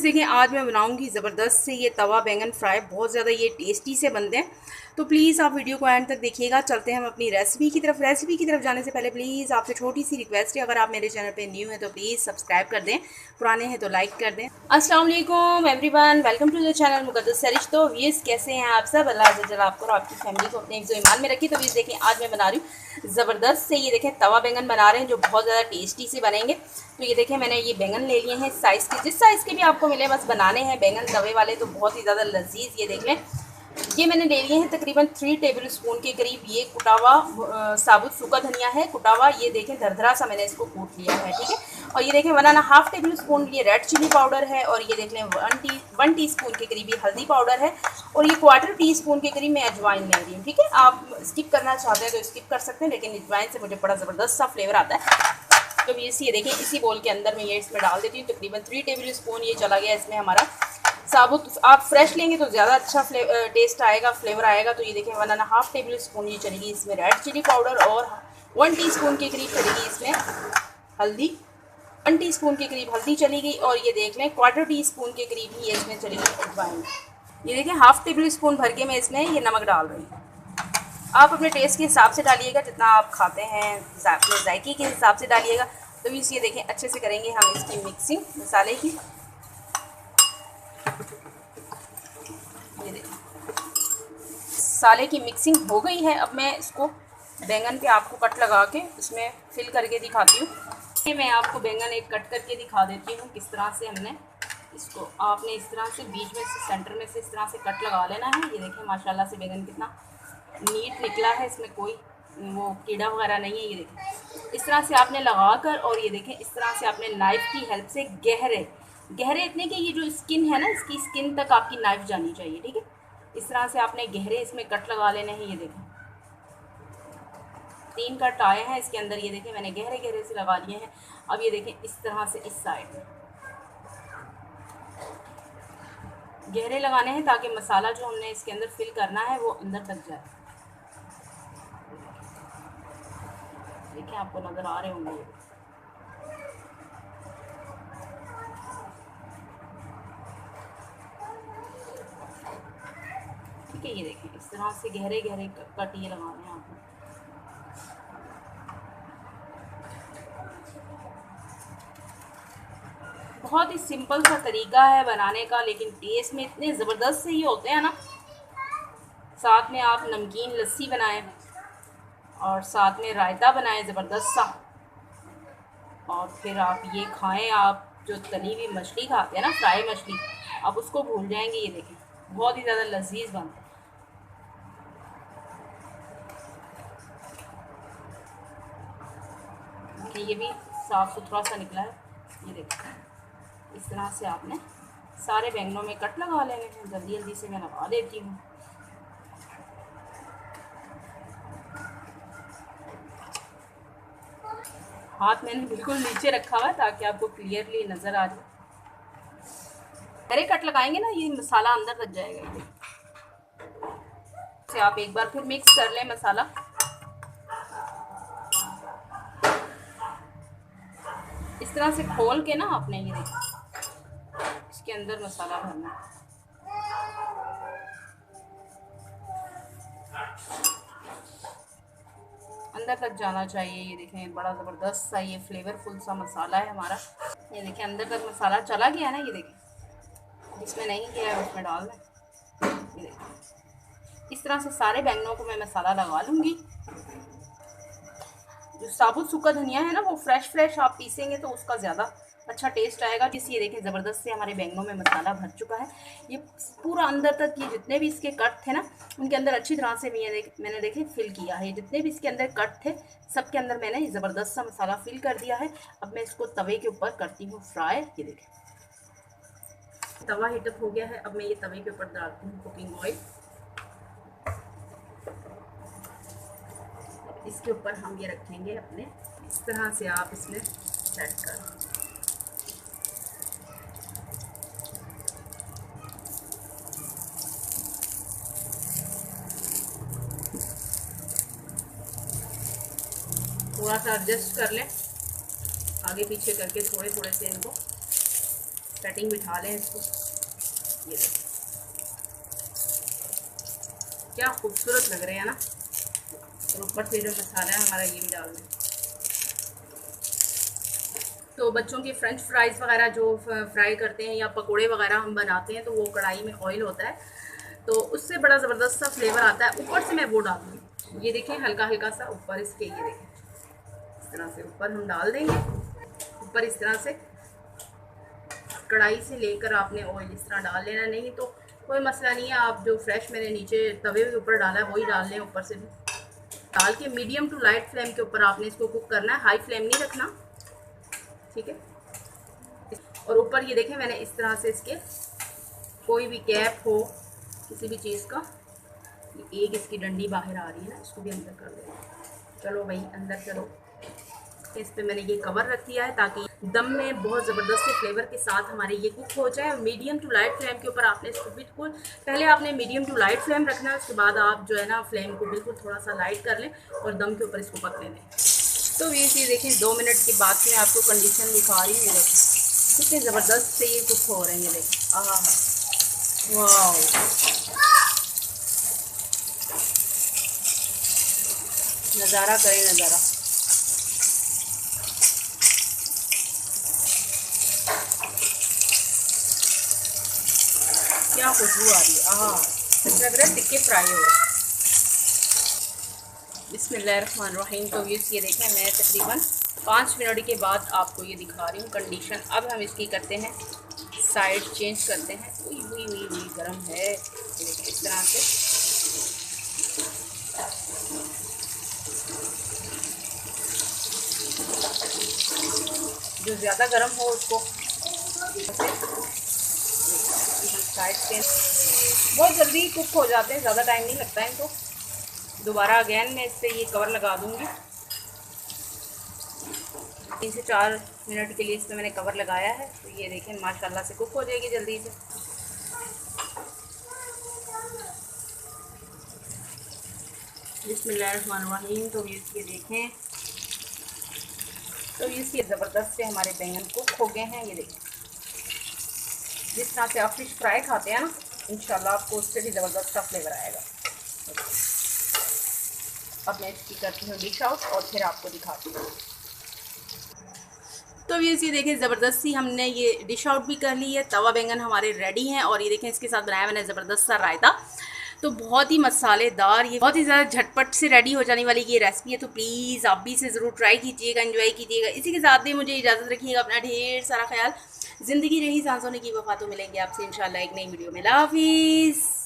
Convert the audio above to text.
Viewers देखें, आज मैं बनाऊंगी ज़बरदस्त से ये तवा बैंगन फ्राई। बहुत ज़्यादा ये टेस्टी से बनते हैं, तो प्लीज़ आप वीडियो को एंड तक देखिएगा। चलते हैं हम अपनी रेसिपी की तरफ जाने से पहले प्लीज़ आपसे छोटी सी रिक्वेस्ट है, अगर आप मेरे चैनल पे न्यू हैं तो प्लीज़ सब्सक्राइब कर दें, पुराने हैं तो लाइक कर दें। अस्सलाम वालेकुम everyone, welcome to the channel Muqaddas Sarish. तो व्यूअर्स कैसे हैं आप सब? अल्लाह जल्ल आपको और आपकी फैमिली को अपने हिफ्ज़ ईमान में रखिए। तो व्यूअर्स देखें, आज मैं बना रही हूँ ज़बरदस्त से ये देखें तवा बैंगन बना रहे हैं, जो बहुत ज़्यादा टेस्टी से बनेंगे। तो ये देखें, मैंने ये बैंगन ले लिए हैं साइज़ के, जिस साइज़ के भी आपको मिले बस बनाने हैं बैंगन तवे वाले, तो बहुत ही ज़्यादा लजीज। ये देख लें, ये मैंने ले लिए हैं तकरीबन 3 टेबल स्पून के करीब। ये कुटा हुआ साबुत सूखा धनिया है, कुटा हुआ। ये देखें धरधरा सा मैंने इसको कूट लिया है, ठीक है। और ये देखें 1.5 टेबल स्पून ये रेड चिली पाउडर है। और ये देख लें 1 टीस्पून के करीब ये हल्दी पाउडर है। और ये 1/4 टीस्पून के करीब मैं अजवाइन ले रही हूँ, ठीक है। आप स्किप करना चाहते हैं तो स्किप कर सकते हैं, लेकिन अजवाइन से मुझे बड़ा ज़बरदस्त सा फ्लेवर आता है। तो ये देखें, इसी बोल के अंदर मैं ये इसमें डाल देती हूँ। तकरीबन 3 टेबल स्पून ये चला गया इसमें हमारा साबुत। आप फ्रेश लेंगे तो ज़्यादा अच्छा टेस्ट आएगा, फ्लेवर आएगा। तो ये देखें 1.5 टेबल स्पून ये चलेगी इसमें रेड चिली पाउडर। और 1 टीस्पून के करीब चलेगी इसमें हल्दी, 1 टीस्पून के करीब हल्दी चली गई। और ये देख लें 1/4 टीस्पून के करीब ही इसमें चलेगी अजवाइन। ये देखें 1/2 टेबल स्पून भर के मैं इसमें ये नमक डाल रही हूँ। आप अपने टेस्ट के हिसाब से डालिएगा, जितना आप खाते हैं अपने जायके के हिसाब से डालिएगा। तो ये देखें, अच्छे से करेंगे हम इसकी मिक्सिंग मसाले की। ये देखें मसाले की मिक्सिंग हो गई है। अब मैं इसको बैंगन पे आपको कट लगा के उसमें फिल करके दिखाती हूँ। ये मैं आपको बैंगन एक कट करके दिखा देती हूँ किस तरह से हमने इसको, आपने इस तरह से बीच में से सेंटर में से इस तरह से कट लगा लेना है। ये देखें माशाल्लाह से बैंगन कितना नीट निकला है, इसमें कोई वो कीड़ा वगैरह नहीं है। ये देखें इस तरह से आपने लगा कर, और ये देखें इस तरह से आपने नाइफ़ की हेल्प से गहरे गहरे इतने कि ये जो स्किन है ना, इसकी स्किन तक आपकी नाइफ़ जानी चाहिए, ठीक है। इस तरह से आपने गहरे इसमें कट लगा लेने हैं। ये देखें 3 कट आए हैं इसके अंदर। ये देखें मैंने गहरे गहरे से लगा लिए हैं। अब ये देखें इस तरह से इस साइड में गहरे लगाने हैं, ताकि मसाला जो हमने इसके अंदर फिल करना है वो अंदर तक जाए। देखिए आपको नज़र आ रहे होंगे। ठीक है, ये देखें इस तरह से गहरे गहरे कट ये लगाने हैं आपको। बहुत ही सिंपल सा तरीका है बनाने का, लेकिन टेस्ट में इतने ज़बरदस्त से ही होते हैं ना। साथ में आप नमकीन लस्सी बनाएं और साथ में रायता बनाएं ज़बरदस्त सा, और फिर आप ये खाएं। आप जो तली हुई मछली खाते हैं ना, फ्राई मछली, आप उसको भूल जाएंगे। ये देखें बहुत ही ज़्यादा लजीज बनता है। ये भी साफ़ सुथरा सा निकला है। ये देखें इस तरह से आपने सारे बैंगनों में कट लगा लेने हैं। जल्दी जल्दी से मैं लगा देती हूँ। हाथ मैंने बिल्कुल नीचे रखा हुआ है ताकि आपको क्लियरली नज़र आ जाए। गहरे कट लगाएंगे ना, ये मसाला अंदर तक जाएगा। से आप एक बार फिर मिक्स कर लें मसाला। इस तरह से खोल के ना आपने ये देखिए इसके अंदर मसाला भरना है। अंदर तक जाना चाहिए। ये देखें बड़ा ज़बरदस्त सा ये फ्लेवरफुल सा मसाला है हमारा। ये देखें अंदर तक मसाला चला गया ना। ये देखें इसमें नहीं गया है उसमें डाल दें। ये देखें इस तरह से सारे बैंगनों को मैं मसाला लगा लूँगी। जो साबुत सूखा धनिया है ना, वो फ्रेश आप पीसेंगे तो उसका ज़्यादा अच्छा टेस्ट आएगा। जिस ये देखें ज़बरदस्त से हमारे बैंगनों में मसाला भर चुका है। ये पूरा अंदर तक, ये जितने भी इसके कट थे ना, उनके अंदर अच्छी तरह से मैंने देखे फिल किया है। जितने भी इसके अंदर कट थे सबके अंदर मैंने ज़बरदस्त सा मसाला फिल कर दिया है। अब मैं इसको तवे के ऊपर करती हूँ फ्राई। ये देखें तवा हीटअप हो गया है। अब मैं ये तवे के ऊपर डालती हूँ कुकिंग ऑयल। इसके ऊपर हम ये रखेंगे अपने, इस तरह से आप इसमें सेट कर। थोड़ा सा एडजस्ट कर लें, आगे पीछे करके थोड़े थोड़े से इनको सेटिंग बिठा लें इसको। ये देखिए क्या खूबसूरत लग रहे हैं ना। और ऊपर से जो मसाला है हमारा ये भी डाल दें। तो बच्चों के फ्रेंच फ्राइज़ वगैरह जो फ्राई करते हैं या पकोड़े वगैरह हम बनाते हैं तो वो कढ़ाई में ऑयल होता है, तो उससे बड़ा ज़बरदस्त सा फ्लेवर आता है। ऊपर से मैं वो डाल दूँगी, ये देखें हल्का हल्का सा ऊपर इसके, ये देखें इस तरह से ऊपर हम डाल देंगे। ऊपर इस तरह से कढ़ाई से लेकर आपने ऑयल इस तरह डाल लेना, नहीं तो कोई मसला नहीं है, आप जो फ्रेश मैंने नीचे तवे के ऊपर डाला है वही डाल लें। ऊपर से डाल के मीडियम टू लाइट फ्लेम के ऊपर आपने इसको कुक करना है, हाई फ्लेम नहीं रखना, ठीक है। और ऊपर ये देखें मैंने इस तरह से इसके कोई भी कैप हो किसी भी चीज़ का, एक इसकी डंडी बाहर आ रही है ना, इसको भी अंदर कर दें। चलो भाई अंदर चलो। इस पे मैंने ये कवर रख दिया है ताकि दम में बहुत ज़बरदस्त से फ्लेवर के साथ हमारे ये कुक हो जाए। मीडियम टू लाइट फ्लेम के ऊपर आपने इसको बिल्कुल पहले आपने मीडियम टू लाइट फ्लेम रखना है, उसके बाद आप जो है ना फ्लेम को बिल्कुल थोड़ा सा लाइट कर लें और दम के ऊपर इसको पकने दें। तो ये चीज़ देखें 2 मिनट के बाद मैं आपको कंडीशन दिखा रही हूँ, देखें कितने ज़बरदस्त से ये कुक हो रहे हैं। देखें आहा वाह, नज़ारा करें नज़ारा। क्या खुशबू आ रही है, आहा ऐसा लग रहा है टिक्के फ्राई हो रहे हैं। बिस्मिल्लाहिर्रहमानिर्रहीम। तो ये देखें मैं तकरीबन 5 मिनट के बाद आपको ये दिखा रही हूँ कंडीशन। अब हम इसकी करते हैं साइड चेंज करते हैं। हुई गर्म है, ये देखिए इस तरह से। जो ज़्यादा गर्म हो उसको साइड चेंज, बहुत जल्दी कुक हो जाते हैं, ज़्यादा टाइम नहीं लगता है इनको। दोबारा अगेन मैं इस पर ये कवर लगा दूँगी। 3 से 4 मिनट के लिए इस पर मैंने कवर लगाया है। तो ये देखें माशाल्लाह से कुक हो जाएगी जल्दी से। बिस्मिल्लाहिर्रहमानिर्रहीम। तो ये देखें, तो ये ज़बरदस्त से हमारे बैंगन कुक हो गए हैं। ये देखें जिस तरह से आप फिश फ्राई खाते हैं ना, इंशाल्लाह आपको उससे भी ज़बरदस्त का फ्लेवर आएगा। अब मैं इसकी करती हूँ डिश आउट और फिर आपको दिखाती हूँ। तो ये देखें ज़बरदस्त सी हमने ये डिश आउट भी कर ली है। तवा बैंगन हमारे रेडी हैं और ये देखें इसके साथ बनाया मैंने ज़बरदस्त सा रायता। तो बहुत ही मसालेदार, ये बहुत ही ज़्यादा झटपट से रेडी हो जाने वाली ये रेसिपी है। तो प्लीज़ आप भी इसे ज़रूर ट्राई कीजिएगा, एंजॉय कीजिएगा। इसी के साथ भी मुझे इजाज़त रखिएगा, अपना ढेर सारा ख्याल। ज़िंदगी रही सांसों ने की वफा। तो मिलेंगे आपसे इंशाल्लाह एक नई वीडियो में। अल्लाह हाफिज़।